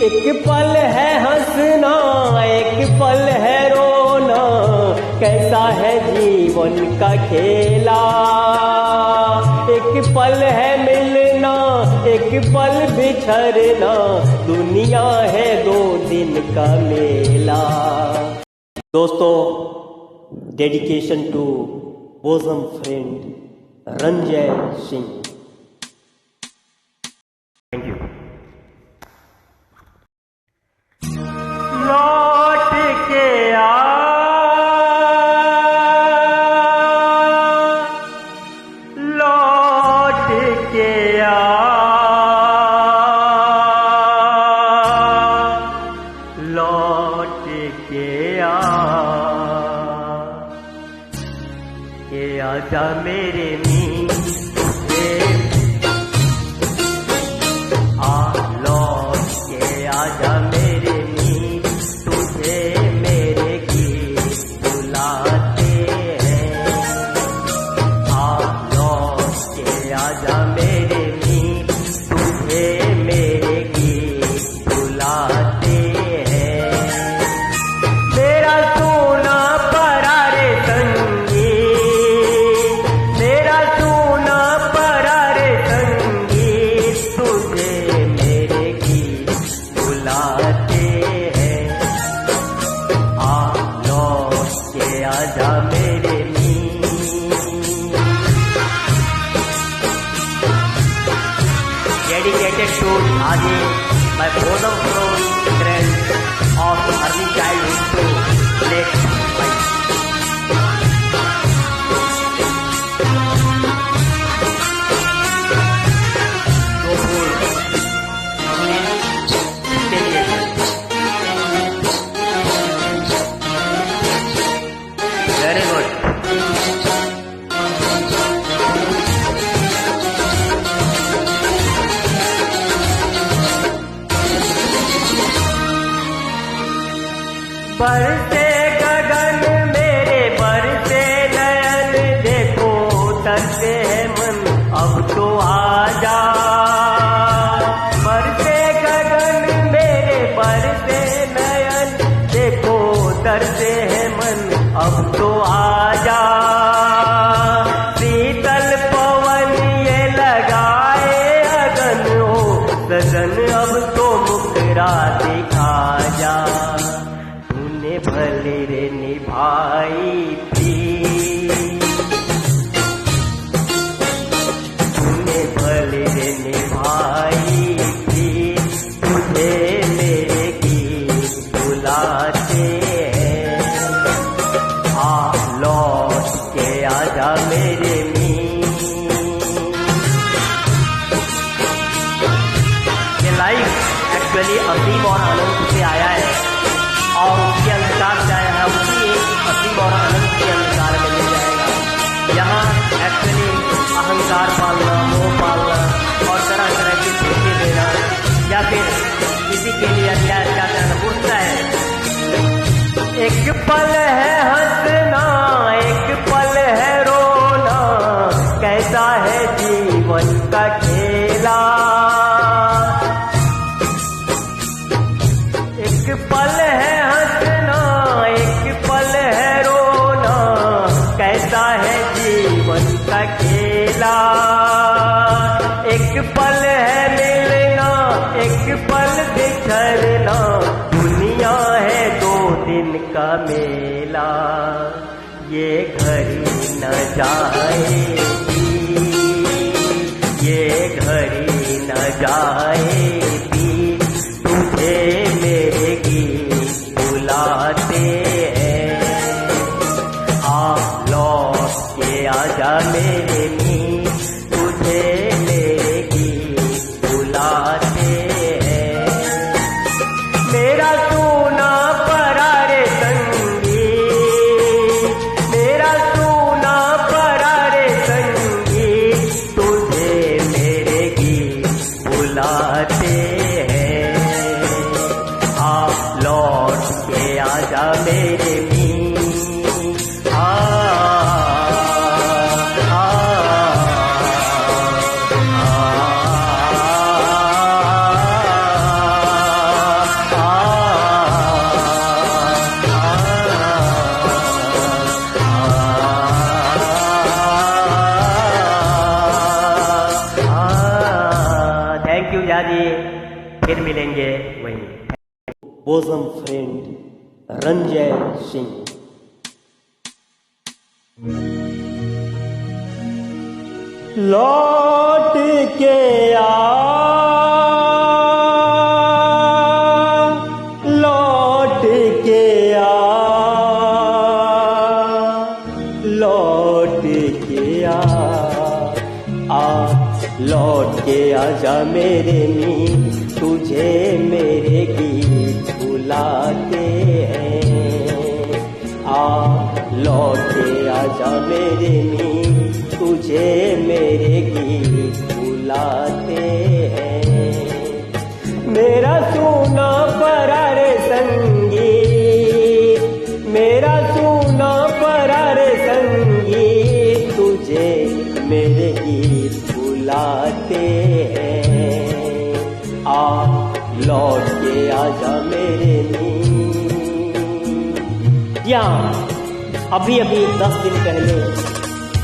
एक पल है हंसना, एक पल है रोना, कैसा है जीवन का खेला। एक पल है मिलना, एक पल बिछड़ना, दुनिया है 2 दिन का मेला। दोस्तों, dedication to bosom friend Ranjay Singh. Thank you. लौट के आ, लौट के आ, लौट के आ, के आजा मेरे मीत से, आ लौट के आजा मेरे मीत, तुझे मेरे गीत बुलाते हैं। आ लौट के आजा मेरे मीत, तुझे मेरे गीत बुलाते हैं। मेरा सोना परारे संगीत, मेरा सोना परारे संगीत, तुझे मेरे गीत बुलाते हैं। आ लौट के आजा मेरे मीत। Dedicated to Adi by Bodham from friends of early childhood to late life. Very good. बरसे गगन मेरे बरसे नयन, देखो तरसे है मन अब तो आजा। बरसे गगन मेरे बरसे नयन, देखो तरसे है मन अब तो आजा। शीतल पवन ये लगाए अगन, हो सजन अब तो मुकरा दिखा जा। तूने भले रे निभाई प्रीत, तूने भले रे निभाई प्रीत, तुझे मेरे गीत बुलाते हैं। आ लौट के आजा मेरे मीत। ये लाइफ एक्चुअली असीम और आनंद से आया है, और उसके अनुसार चाहे है उसी एक असीम और आनंद के अनुसार में मिल जाएगा। यहाँ एक्चुअली अहंकार पालना, मोह पालना और तरह तरह की धोखे देना, या फिर किसी के लिए अन्याय अत्याचार होता है। एक पल है हंसना, एक पल है रोना, कैसा है जीवन का खेला। एक पल है हंसना, एक पल है रोना, कैसा है जीवन का खेला। एक पल है मिलना, एक पल बिछड़ना, दुनिया है 2 दिन का मेला। ये घड़ी न जाएगी, ये घड़ी न जाएगी, तुझे मेरे गीत बुलाते हैं। आ लौट के आजा मेरे मीत, तुझे मेरे गीत बुलाते हैं। मेरा सोना परारे संगीत, मेरा सोना परारे संगीत, तुझे मेरे गीत बुलाते हैं। आ लौट के आजा मेरे मीत। फिर मिलेंगे वहीं। बोसम फ्रेंड रंजय सिंह। लौट के लौट के लौट के लौट के आजा मेरे मीत, तुझे मेरे गीत बुलाते हैं। लौट के आजा मेरे मीत, तुझे मेरे गीत बुलाते हैं। मेरा सुना परार संगीत, मेरा सुना परार संगीत, तुझे मेरे गीत बुलाते हैं। लौट के आजा मेरे मीत। यहाँ अभी 10 दिन पहले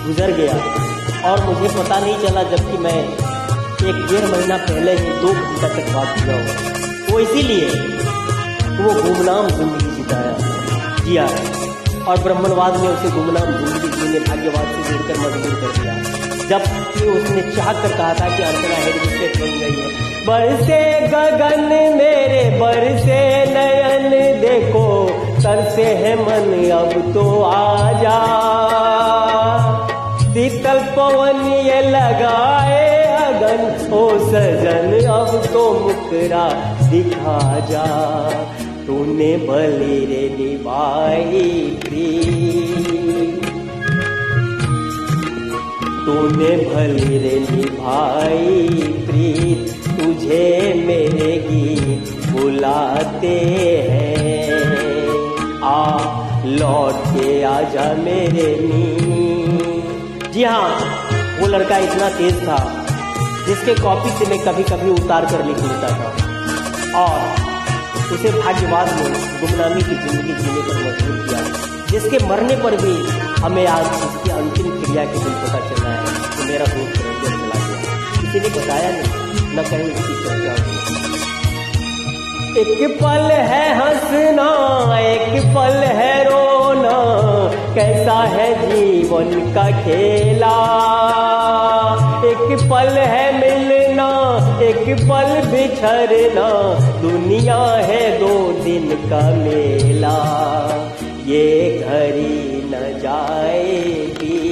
गुजर गया और मुझे पता नहीं चला, जबकि मैं 1-1.5 महीना पहले ही 2 घंटा तक बात किया हुआ। वो इसीलिए वो गुमनाम जिंदगी जिताया जिया, और ब्राह्मणवाद ने उसे गुमनाम जिंदगी जीने भाग्यवाद से जोड़कर मजबूर कर दिया, जबकि उसने चाह कर कहा था कि अर्चना हेड विकेट बन गई है। बरसे गगन मेरे बरसे नयन, देखो तरसे है मन अब तो आजा। शीतल पवन ये लगाए अगन, ओ सजन अब तो मुकरा दिखा जा। तूने भली रे निभाई प्रीत, तूने भली रे निभाई प्रीत, तुझे मेरे गीत बुलाते हैं। लौट के आजा मेरे मीत। जी हाँ, वो लड़का इतना तेज था जिसके कॉपी से मैं कभी कभी उतार कर लिख लेता था, और उसे भाग्यवाद ने गुमनामी की जिंदगी जीने पर मजबूर किया, जिसके मरने पर भी हमें आज उसकी अंतिम क्रिया के दिन पता चला है कि मेरा दोस्त रंजन चला गया। किसी ने बताया नहीं, न कहीं उसकी चर्चा हुई। एक पल है हंसना, एक पल है रोना, कैसा है जीवन का खेला। एक पल है मिलना, एक पल बिछड़ना, दुनिया है 2 दिन का मेला। ये घड़ी न जाएगी,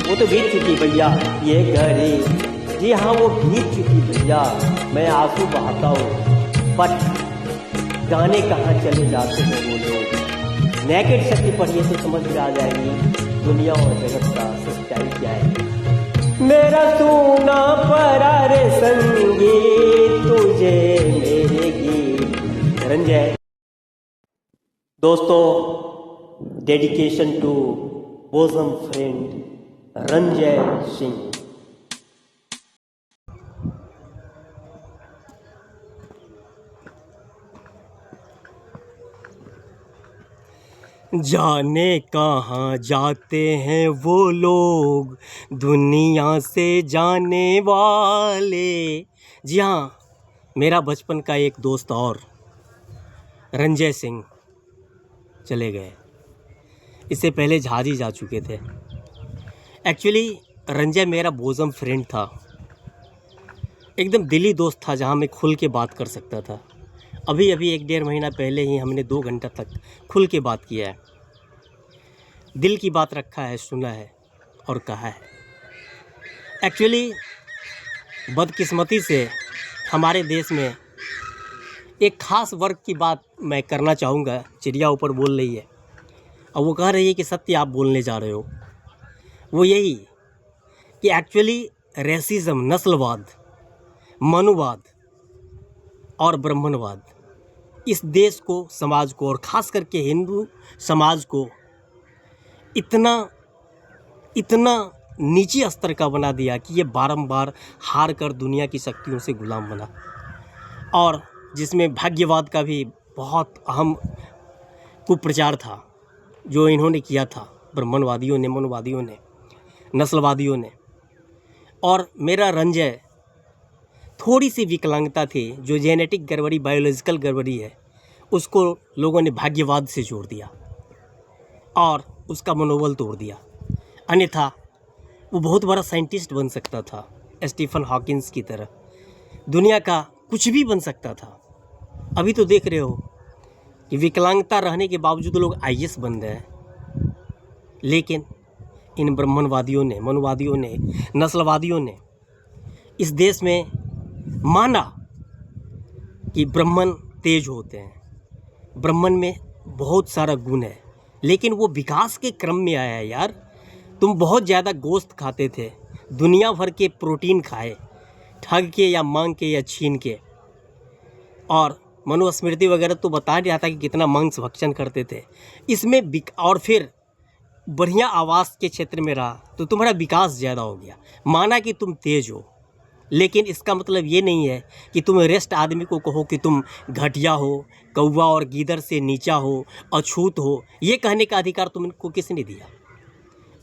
वो तो बीत चुकी भैया ये घड़ी। जी हाँ, वो बीत चुकी भैया, मैं आंसू बहाता हूँ, बट गाने कहाँ चले जाते हैं वो लोग। नेकेड शक्ति पढ़िए तो समझ में आ जाएगी दुनिया और जगत का सच्चाई क्या है। मेरा सुना परार संगीत, तुझे मेरे गीत। रंजय। दोस्तों, dedication to bosom friend Ranjay Singh. जाने कहाँ जाते हैं वो लोग, दुनिया से जाने वाले। जी हाँ, मेरा बचपन का एक दोस्त और रंजय सिंह चले गए। इससे पहले झाजी जा चुके थे। एक्चुअली रंजय मेरा बोसम फ्रेंड था, एकदम दिली दोस्त था, जहाँ मैं खुल के बात कर सकता था। अभी 1-1.5 महीना पहले ही हमने 2 घंटा तक खुल के बात किया है, दिल की बात रखा है, सुना है और कहा है। एक्चुअली बदकिस्मती से हमारे देश में एक ख़ास वर्ग की बात मैं करना चाहूँगा। चिड़िया ऊपर बोल रही है और वो कह रही है कि सत्य आप बोलने जा रहे हो। वो यही कि एक्चुअली रेसिज्म, नस्लवाद, मनुवाद और ब्राह्मणवाद इस देश को, समाज को, और ख़ास करके हिंदू समाज को इतना नीचे स्तर का बना दिया कि ये बारंबार हार कर दुनिया की शक्तियों से गुलाम बना, और जिसमें भाग्यवाद का भी बहुत अहम कुप्रचार था जो इन्होंने किया था, ब्राह्मणवादियों ने, मनुवादियों ने, नस्लवादियों ने। और मेरा रंजय थोड़ी सी विकलांगता थी, जो जेनेटिक गड़बड़ी, बायोलॉजिकल गड़बड़ी है, उसको लोगों ने भाग्यवाद से जोड़ दिया और उसका मनोबल तोड़ दिया। अन्यथा वो बहुत बड़ा साइंटिस्ट बन सकता था, स्टीफन हॉकिंस की तरह, दुनिया का कुछ भी बन सकता था। अभी तो देख रहे हो कि विकलांगता रहने के बावजूद लोग आईएएस बन रहे हैं। लेकिन इन ब्राह्मणवादियों ने, मनुवादियों ने, नस्लवादियों ने इस देश में माना कि ब्राह्मण तेज होते हैं, ब्राह्मण में बहुत सारा गुण है, लेकिन वो विकास के क्रम में आया है। यार, तुम बहुत ज़्यादा गोश्त खाते थे, दुनिया भर के प्रोटीन खाए, ठग के या मांग के या छीन के, और मनुस्मृति वगैरह तो बता रहा था कि कितना मांस भक्षण करते थे। इसमें और फिर बढ़िया आवास के क्षेत्र में रहा तो तुम्हारा विकास ज़्यादा हो गया। माना कि तुम तेज हो, लेकिन इसका मतलब ये नहीं है कि तुम रेस्ट आदमी को कहो कि तुम घटिया हो, कौवा और गीदड़ से नीचा हो, अछूत हो। ये कहने का अधिकार तुमको किसने दिया?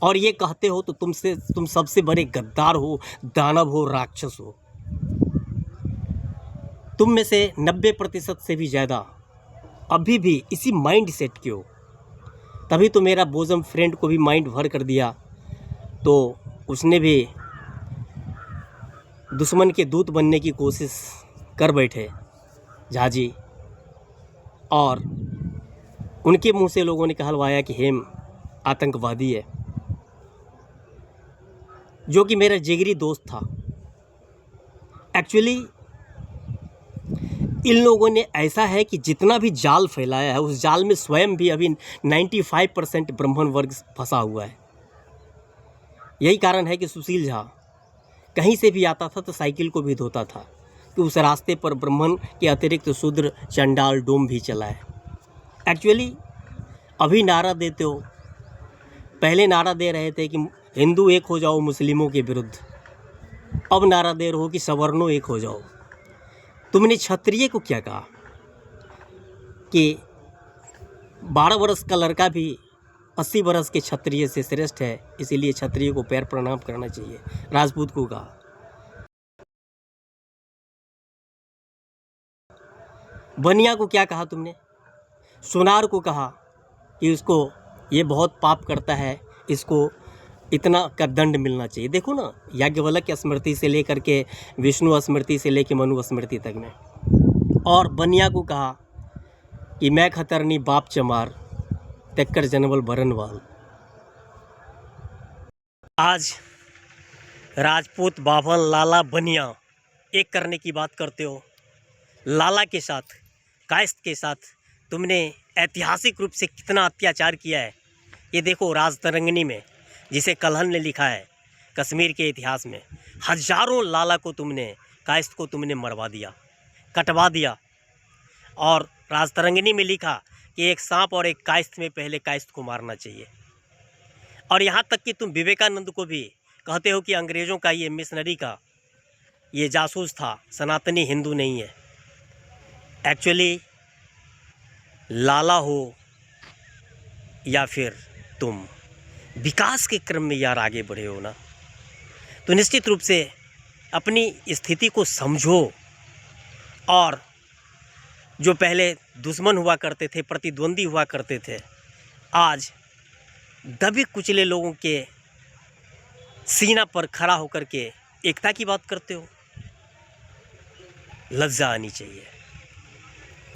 और ये कहते हो तो तुम सबसे बड़े गद्दार हो, दानव हो, राक्षस हो। तुम में से 90% से भी ज़्यादा अभी भी इसी माइंड सेट के हो। तभी तो मेरा बोजम फ्रेंड को भी माइंड भर कर दिया, तो उसने भी दुश्मन के दूत बनने की कोशिश कर बैठे झा जी, और उनके मुंह से लोगों ने कहलवाया कि हेम आतंकवादी है, जो कि मेरा जिगरी दोस्त था। एक्चुअली इन लोगों ने ऐसा है कि जितना भी जाल फैलाया है, उस जाल में स्वयं भी अभी 95% ब्राह्मण वर्ग फंसा हुआ है। यही कारण है कि सुशील झा कहीं से भी आता था तो साइकिल को भी धोता था कि उस रास्ते पर ब्राह्मण के अतिरिक्त शूद्र, चंडाल, डोम भी चला है। एक्चुअली अभी नारा देते हो, पहले नारा दे रहे थे कि हिंदू एक हो जाओ मुस्लिमों के विरुद्ध, अब नारा दे रहे हो कि सवर्णों एक हो जाओ। तुमने क्षत्रिय को क्या कहा कि 12 वर्ष का लड़का भी 80 वर्ष के क्षत्रिय से श्रेष्ठ है, इसीलिए क्षत्रिय को पैर प्रणाम करना चाहिए। राजपूत को कहा। बनिया को क्या कहा तुमने? सोनार को कहा कि उसको ये बहुत पाप करता है, इसको इतना का दंड मिलना चाहिए। देखो ना, याज्ञवल्क्य स्मृति से लेकर के विष्णु स्मृति से लेकर मनु स्मृति तक में। और बनिया को कहा कि मैं खतरनी बाप चमार तेक्कर जनवल बरनवाल। आज राजपूत, बाभन, लाला, बनिया एक करने की बात करते हो। लाला के साथ, कायस्थ के साथ तुमने ऐतिहासिक रूप से कितना अत्याचार किया है। ये देखो राजतरंगिणी में, जिसे कल्हण ने लिखा है कश्मीर के इतिहास में, हजारों लाला को तुमने, कायस्थ को तुमने मरवा दिया, कटवा दिया। और राजतरंगिणी में लिखा कि एक सांप और एक कायस्थ में पहले कायस्थ को मारना चाहिए। और यहाँ तक कि तुम विवेकानंद को भी कहते हो कि अंग्रेज़ों का ये मिशनरी का ये जासूस था, सनातनी हिंदू नहीं है। एक्चुअली लाला हो या फिर तुम विकास के क्रम में यार आगे बढ़े हो ना, तो निश्चित रूप से अपनी स्थिति को समझो। और जो पहले दुश्मन हुआ करते थे, प्रतिद्वंदी हुआ करते थे, आज दबे कुचले लोगों के सीना पर खड़ा होकर के एकता की बात करते हो। लज्जा आनी चाहिए।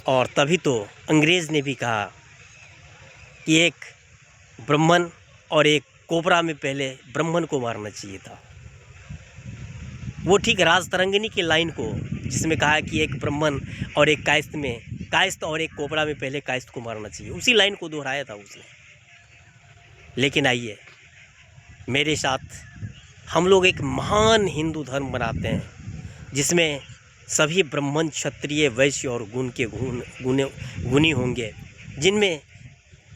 और तभी तो अंग्रेज़ ने भी कहा कि एक ब्राह्मण और एक कोबरा में पहले ब्राह्मण को मारना चाहिए था। वो ठीक राजतरंगिणी की लाइन को, जिसमें कहा कि एक ब्राह्मण और एक कायस्थ में, कायस्थ और एक कोबरा में पहले कायस्थ को मारना चाहिए, उसी लाइन को दोहराया था उसने। लेकिन आइए मेरे साथ, हम लोग एक महान हिंदू धर्म बनाते हैं, जिसमें सभी ब्राह्मण, क्षत्रिय, वैश्य और गुण के गुणी होंगे, जिनमें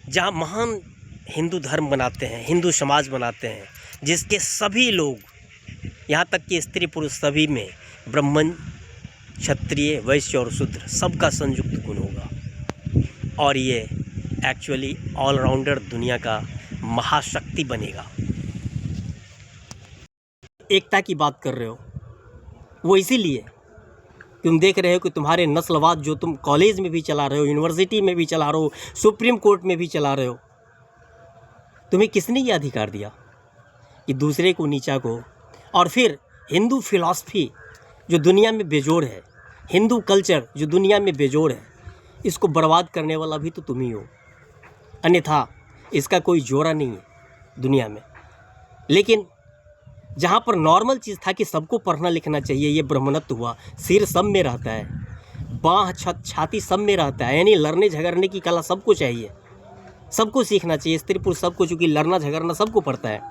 जहाँ महान हिंदू धर्म बनाते हैं, हिंदू समाज बनाते हैं, जिसके सभी लोग, यहाँ तक कि स्त्री पुरुष सभी में ब्राह्मण, क्षत्रिय, वैश्य और शूद्र सबका संयुक्त गुण होगा। और ये एक्चुअली ऑलराउंडर दुनिया का महाशक्ति बनेगा। एकता की बात कर रहे हो, वो इसीलिए तुम देख रहे हो कि तुम्हारे नस्लवाद जो तुम कॉलेज में भी चला रहे हो, यूनिवर्सिटी में भी चला रहे हो, सुप्रीम कोर्ट में भी चला रहे हो, तुम्हें किसने ये अधिकार दिया कि दूसरे को नीचा को? और फिर हिंदू फिलॉसफी जो दुनिया में बेजोड़ है, हिंदू कल्चर जो दुनिया में बेजोड़ है, इसको बर्बाद करने वाला भी तो तुम ही हो, अन्यथा इसका कोई जोड़ा नहीं है दुनिया में। लेकिन जहाँ पर नॉर्मल चीज़ था कि सबको पढ़ना लिखना चाहिए, ये ब्राह्मणत्व हुआ। सिर सब में रहता है, बाँह छाती सब में रहता है, यानी लड़ने झगड़ने की कला सबको चाहिए, सबको सीखना चाहिए, स्त्री पुरुष सबको, चूँकि लड़ना झगड़ना सबको पड़ता है,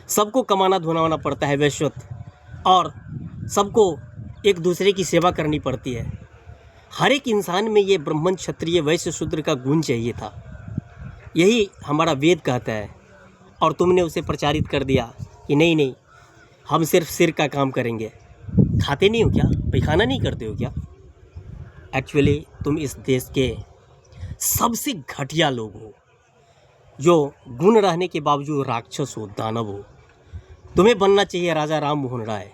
सबको कमाना धुनाना पड़ता है वैश्वत, और सबको एक दूसरे की सेवा करनी पड़ती है। हर एक इंसान में ये ब्राह्मण क्षत्रिय वैश्य शूद्र का गुण चाहिए था, यही हमारा वेद कहता है। और तुमने उसे प्रचारित कर दिया कि नहीं नहीं, हम सिर्फ सिर का काम करेंगे। खाते नहीं हो क्या? पैखाना नहीं करते हो क्या? एक्चुअली तुम इस देश के सबसे घटिया लोग हो, जो गुण रहने के बावजूद राक्षस हो, दानव हो। तुम्हें बनना चाहिए राजा राम मोहन राय,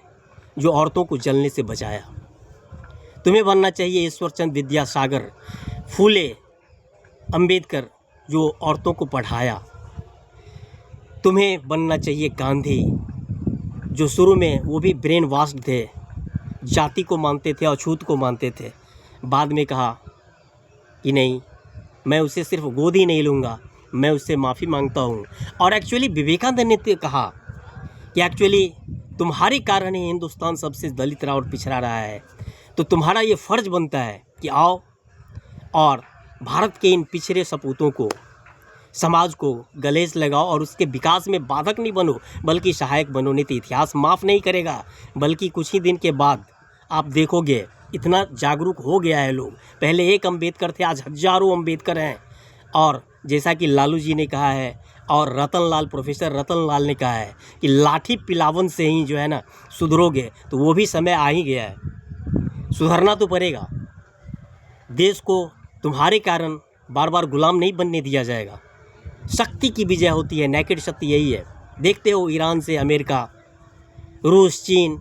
जो औरतों को जलने से बचाया। तुम्हें बनना चाहिए ईश्वरचंद विद्यासागर, फूले, अंबेडकर, जो औरतों को पढ़ाया। तुम्हें बनना चाहिए गांधी, जो शुरू में वो भी ब्रेन वॉश्ड थे, जाति को मानते थे, अछूत को मानते थे। बाद में कहा कि नहीं, मैं उसे सिर्फ गोद ही नहीं लूँगा, मैं उससे माफ़ी मांगता हूँ। और एक्चुअली विवेकानंद ने तो कहा कि एक्चुअली तुम्हारे कारण ही हिंदुस्तान सबसे दलित रहा और पिछड़ा रहा है, तो तुम्हारा ये फ़र्ज़ बनता है कि आओ और भारत के इन पिछड़े सपूतों को, समाज को गलेस लगाओ और उसके विकास में बाधक नहीं बनो, बल्कि सहायक बनो। नहीं तो इतिहास माफ़ नहीं करेगा, बल्कि कुछ ही दिन के बाद आप देखोगे इतना जागरूक हो गया है लोग। पहले एक अंबेडकर थे, आज हजारों अंबेडकर हैं। और जैसा कि लालू जी ने कहा है और रतनलाल, प्रोफेसर रतनलाल ने कहा है कि लाठी पिलावन से ही जो है ना सुधरोगे, तो वो भी समय आ ही गया है, सुधरना तो पड़ेगा। देश को तुम्हारे कारण बार बार गुलाम नहीं बनने दिया जाएगा। शक्ति की विजय होती है, नेकेड शक्ति यही है। देखते हो ईरान से अमेरिका, रूस, चीन,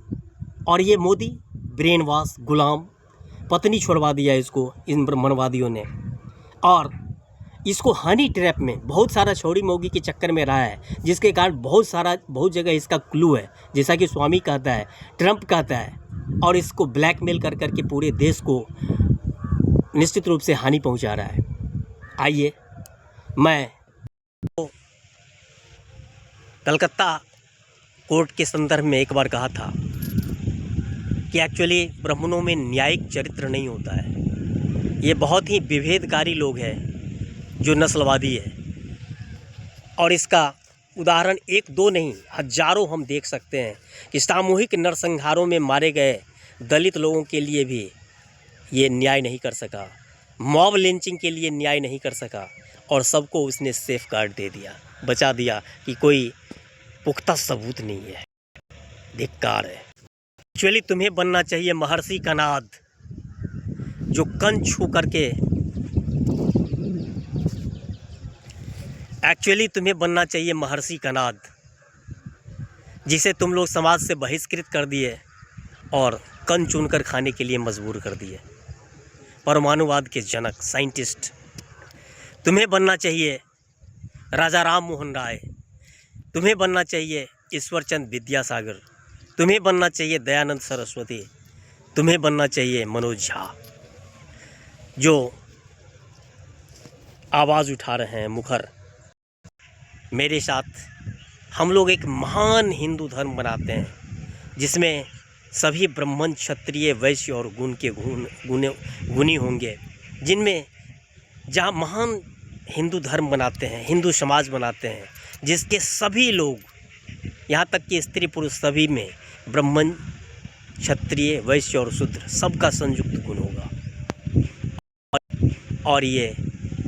और ये मोदी ब्रेन वॉश, गुलाम, पत्नी छोड़वा दिया इसको इन ब्राह्मणवादियों ने। और इसको हनी ट्रैप में बहुत सारा छोड़ी मोगी के चक्कर में रहा है, जिसके कारण बहुत जगह इसका क्लू है, जैसा कि स्वामी कहता है, ट्रंप कहता है, और इसको ब्लैकमेल कर करके पूरे देश को निश्चित रूप से हानि पहुंचा रहा है। आइए, मैं कलकत्ता कोर्ट के संदर्भ में एक बार कहा था कि एक्चुअली ब्राह्मणों में न्यायिक चरित्र नहीं होता है। ये बहुत ही विभेदकारी लोग हैं जो नस्लवादी है, और इसका उदाहरण एक दो नहीं, हजारों हम देख सकते हैं कि सामूहिक नरसंहारों में मारे गए दलित लोगों के लिए भी ये न्याय नहीं कर सका, मॉब लिंचिंग के लिए न्याय नहीं कर सका, और सबको उसने सेफ गार्ड दे दिया, बचा दिया कि कोई पुख्ता सबूत नहीं है। धिक्कार है। एक्चुअली तुम्हें बनना चाहिए महर्षि कनाद, जो कन छू करके, एक्चुअली तुम्हें बनना चाहिए महर्षि कनाद, जिसे तुम लोग समाज से बहिष्कृत कर दिए और कन चुनकर खाने के लिए मजबूर कर दिए। परमाणुवाद के जनक, साइंटिस्ट। तुम्हें बनना चाहिए राजा राम मोहन राय, तुम्हें बनना चाहिए ईश्वरचंद विद्यासागर, तुम्हें बनना चाहिए दयानंद सरस्वती, तुम्हें बनना चाहिए मनोज झा, जो आवाज़ उठा रहे हैं मुखर। मेरे साथ हम लोग एक महान हिंदू धर्म बनाते हैं, जिसमें सभी ब्राह्मण, क्षत्रिय, वैश्य और गुणी होंगे, जिनमें जहाँ महान हिंदू धर्म बनाते हैं, हिंदू समाज बनाते हैं, जिसके सभी लोग, यहाँ तक कि स्त्री पुरुष सभी में ब्राह्मण, क्षत्रिय, वैश्य और शूद्र सबका संयुक्त गुण होगा। और ये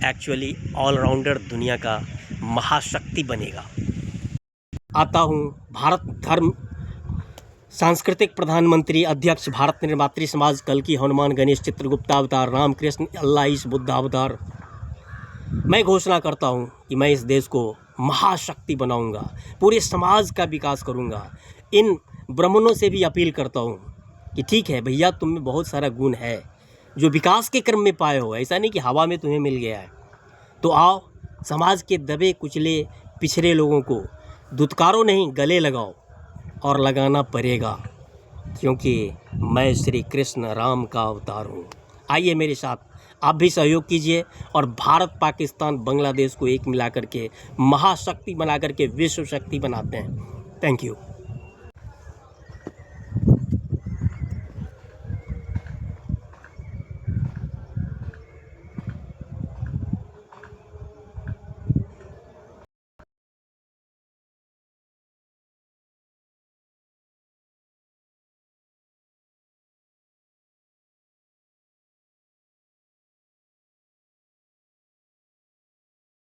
एक्चुअली ऑलराउंडर दुनिया का महाशक्ति बनेगा। आता हूँ भारत धर्म सांस्कृतिक प्रधानमंत्री, अध्यक्ष, भारत निर्मात्री समाज, कल्कि, हनुमान, गणेश, चित्रगुप्ता अवतार, रामकृष्ण, अल्लाह, ईश, बुद्ध अवतार। मैं घोषणा करता हूँ कि मैं इस देश को महाशक्ति बनाऊंगा, पूरे समाज का विकास करूंगा। इन ब्राह्मणों से भी अपील करता हूँ कि ठीक है भैया, तुम में बहुत सारा गुण है जो विकास के क्रम में पाए हो, ऐसा नहीं कि हवा में तुम्हें मिल गया है। तो आओ, समाज के दबे कुचले पिछड़े लोगों को दुत्कारो नहीं, गले लगाओ, और लगाना पड़ेगा, क्योंकि मैं श्री कृष्ण राम का अवतार हूँ। आइए मेरे साथ, आप भी सहयोग कीजिए और भारत, पाकिस्तान, बांग्लादेश को एक मिला करके महाशक्ति बना करके विश्व शक्ति बनाते हैं। Thank you.